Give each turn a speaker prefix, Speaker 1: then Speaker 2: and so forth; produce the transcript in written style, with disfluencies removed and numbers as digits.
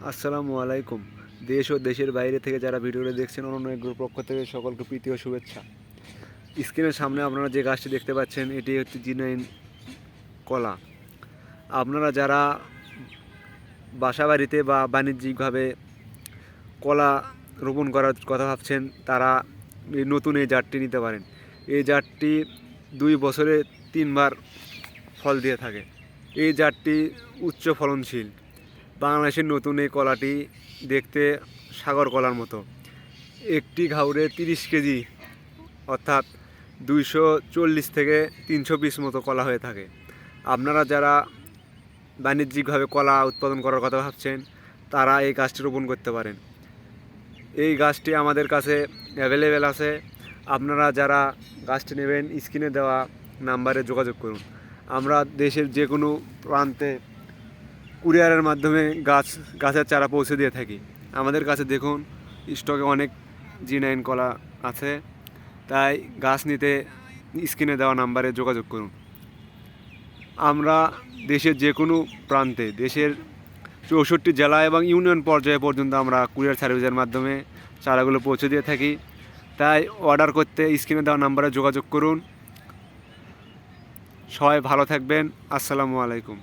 Speaker 1: আসসালামু আলাইকুম। দেশ ও দেশের বাইরে থেকে যারা ভিডিওটা দেখছেন অনন্য এগ্রোর পক্ষ থেকে সকলকে প্রীতি ও শুভেচ্ছা। স্ক্রিনের সামনে আপনারা যে গাছটি দেখতে পাচ্ছেন এটি হচ্ছে জিনাইন কলা। আপনারা যারা বাসাবাড়িতে বা বাণিজ্যিকভাবে কলা রোপণ করার কথা ভাবছেন তারা এই নতুন এই জাতটি নিতে পারেন। এই জাতটি 2 বছরে 3 বার ফল দিয়ে থাকে। এই জাতটি উচ্চ ফলনশীল। বাংলাদেশের নতুন এই কলাটি দেখতে সাগর কলার মতো। একটি ঘাউড়ে 30 কেজি অর্থাৎ 240 থেকে 300 পিস মতো কলা হয়ে থাকে। আপনারা যারা বাণিজ্যিকভাবে কলা উৎপাদন করার কথা ভাবছেন তারা এই গাছটি রোপণ করতে পারেন। এই গাছটি আমাদের কাছে অ্যাভেলেবেল আছে। আপনারা যারা গাছটি নেবেন স্ক্রিনে দেওয়া নাম্বারে যোগাযোগ করুন। আমরা দেশের যে কোনো প্রান্তে কুরিয়ারের মাধ্যমে গাছের চারা পৌঁছে দিয়ে থাকি। আমাদের কাছে দেখুন স্টকে অনেক জিনাইন কলা আছে, তাই গাছ নিতে স্ক্রিনে দেওয়া নাম্বারে যোগাযোগ করুন। আমরা দেশের যে কোনো প্রান্তে, দেশের 64 জেলা এবং ইউনিয়ন পর্যায়ে পর্যন্ত আমরা কুরিয়ার সার্ভিসের মাধ্যমে চারাগুলো পৌঁছে দিয়ে থাকি। তাই অর্ডার করতে স্ক্রিনে দেওয়া নাম্বারে যোগাযোগ করুন। সবাই ভালো থাকবেন। আসসালামু আলাইকুম।